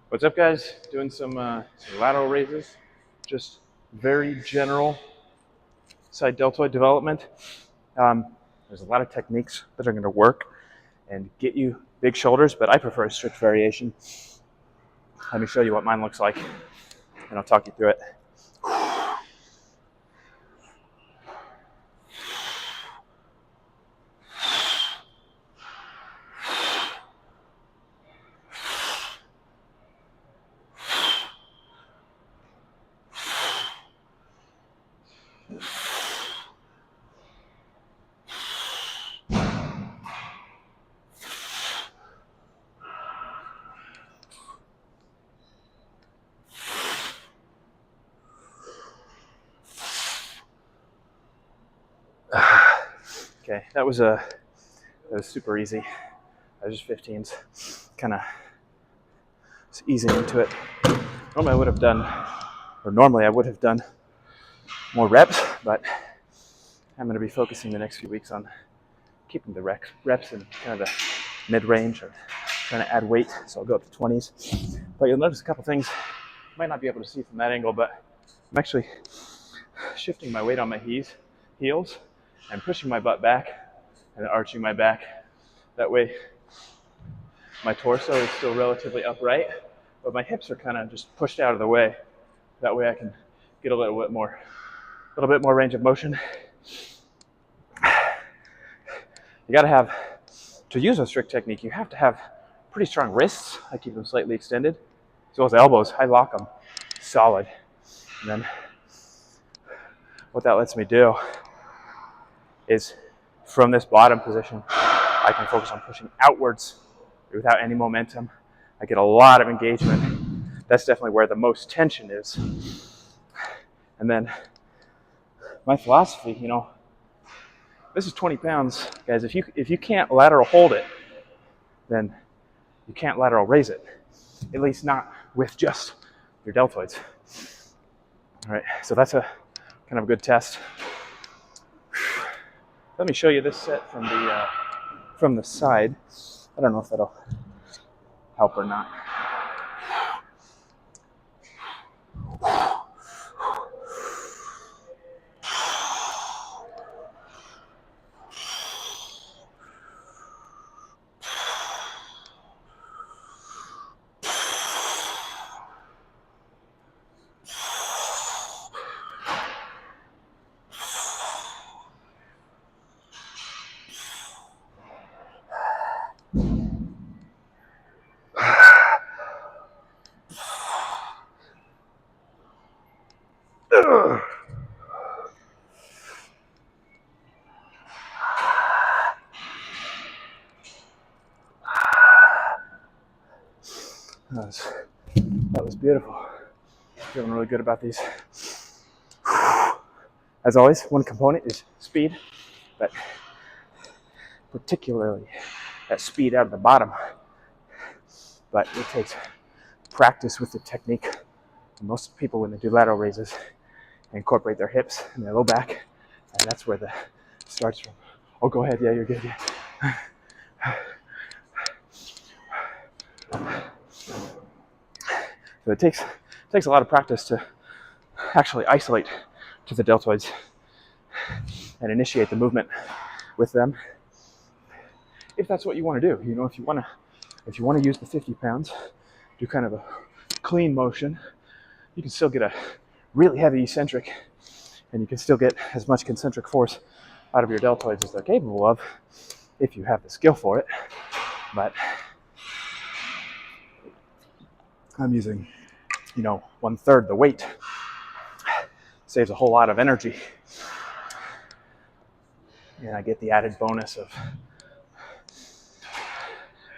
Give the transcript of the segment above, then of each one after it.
What's up, guys? Doing some lateral raises, just very general side deltoid development. There's a lot of techniques that are going to work and get you big shoulders, but I prefer a strict variation. Let me show you what mine looks like, and I'll talk you through it. Okay, that was super easy. That was just 15s, kind of easing into it. Normally I would have done more reps, but I'm going to be focusing the next few weeks on keeping the reps in kind of the mid-range or trying to add weight, so I'll go up to 20s. But you'll notice a couple things you might not be able to see from that angle, but I'm actually shifting my weight on my heels and pushing my butt back and arching my back. That way my torso is still relatively upright, but my hips are kind of just pushed out of the way. That way I can get a little bit more range of motion. You got to have, to use a strict technique, you have to have pretty strong wrists. I keep them slightly extended, as well as elbows. I lock them solid. And then what that lets me do is from this bottom position, I can focus on pushing outwards without any momentum. I get a lot of engagement. That's definitely where the most tension is. And then my philosophy, this is 20 pounds, guys. If you can't lateral hold it, then you can't lateral raise it. At least not with just your deltoids. All right, so that's a kind of a good test. Let me show you this set from the side. I don't know if that'll help or not. That was beautiful. Feeling really good about these. As always, one component is speed, but particularly that speed out of the bottom. But it takes practice with the technique. And most people, when they do lateral raises, incorporate their hips and their low back, and that's where the starts from. Oh, go ahead. Yeah, you're good. Yeah. So it takes a lot of practice to actually isolate to the deltoids and initiate the movement with them. If that's what you want to do, if you want to use the 50 pounds, do kind of a clean motion, you can still get a really heavy eccentric, and you can still get as much concentric force out of your deltoids as they're capable of if you have the skill for it. But I'm using, 1/3 the weight. Saves a whole lot of energy. And I get the added bonus of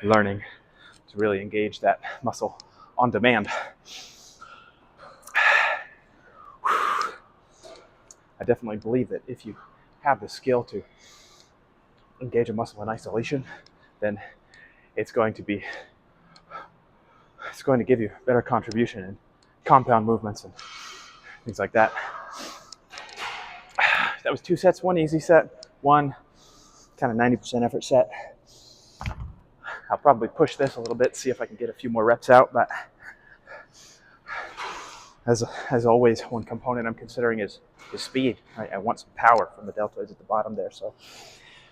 learning to really engage that muscle on demand. I definitely believe that if you have the skill to engage a muscle in isolation, then it's going to give you better contribution in compound movements and things like that. That was 2 sets, one easy set, one kind of 90% effort set. I'll probably push this a little bit, see if I can get a few more reps out, but as always, one component I'm considering is speed. I want some power from the deltoids at the bottom there. So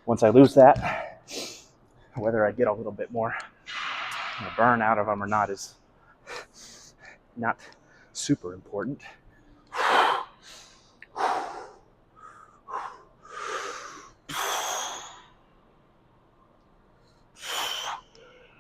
once I lose that, whether I get a little bit more burn out of them or not is not super important.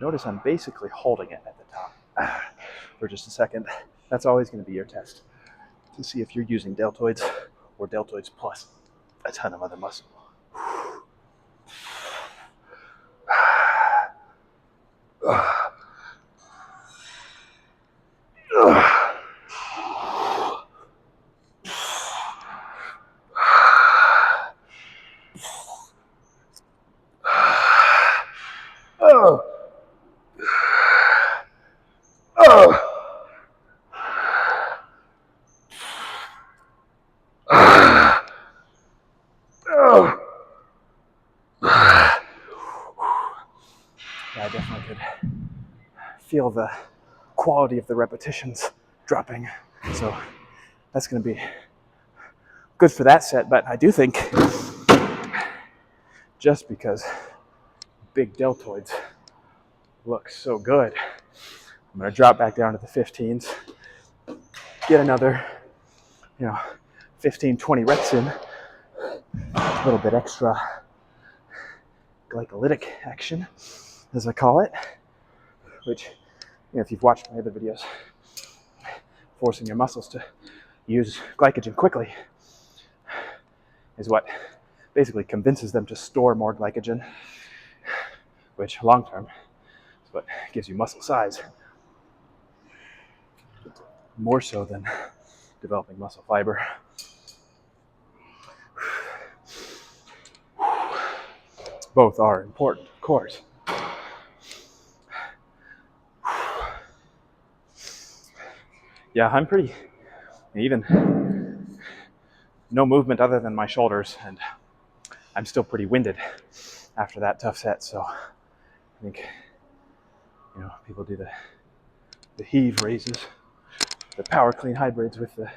Notice I'm basically holding it at the top for just a second. That's always going to be your test to see if you're using deltoids or deltoids plus a ton of other muscle. I definitely could feel the quality of the repetitions dropping. So that's going to be good for that set. But I do think just because big deltoids look so good, I'm going to drop back down to the 15s, get another, 15, 20 reps in, a little bit extra glycolytic action, as I call it, which, if you've watched my other videos, forcing your muscles to use glycogen quickly is what basically convinces them to store more glycogen, which long term is what gives you muscle size, more so than developing muscle fiber. Both are important, of course. Yeah, I'm pretty, even no movement other than my shoulders, and I'm still pretty winded after that tough set. So I think, people do the heave raises, the power clean hybrids with the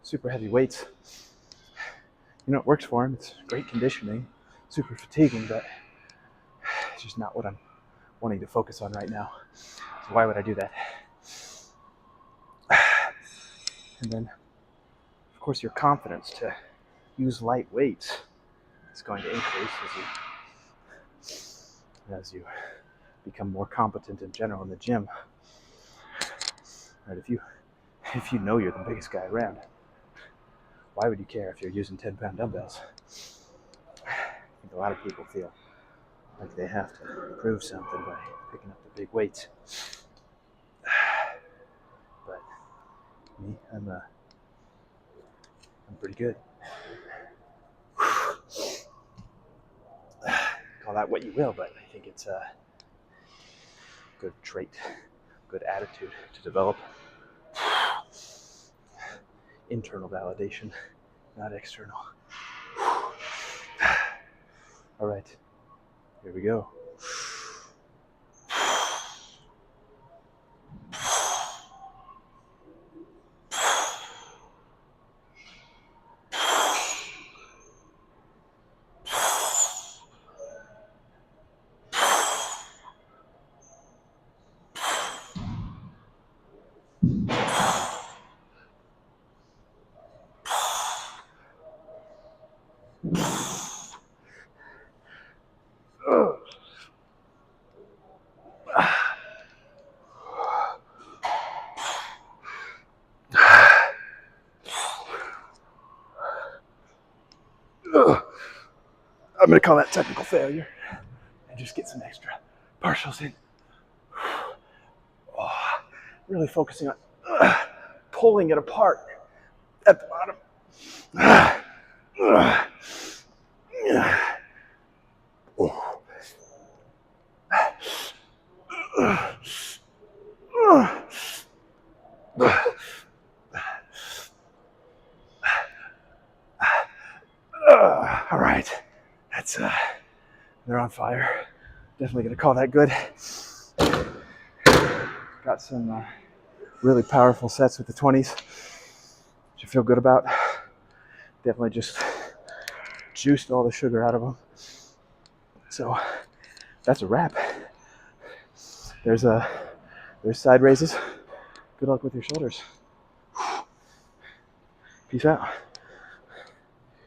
super heavy weights. It works for them. It's great conditioning, super fatiguing, but it's just not what I'm wanting to focus on right now. So why would I do that? And then, of course, your confidence to use light weights is going to increase as you become more competent in general in the gym. Right? If you know you're the biggest guy around, why would you care if you're using 10-pound dumbbells? I think a lot of people feel like they have to prove something by picking up the big weights. But me, I'm pretty good. Call that what you will, but I think it's a good trait, good attitude to develop. Internal validation, not external. All right, here we go. I'm going to call that technical failure and just get some extra partials in. Really focusing on pulling it apart at the bottom. All right, that's they're on fire. Definitely gonna call that good. Got some really powerful sets with the 20s. which I feel good about. Definitely just juiced all the sugar out of them. So that's a wrap. There's side raises. Good luck with your shoulders. Peace out.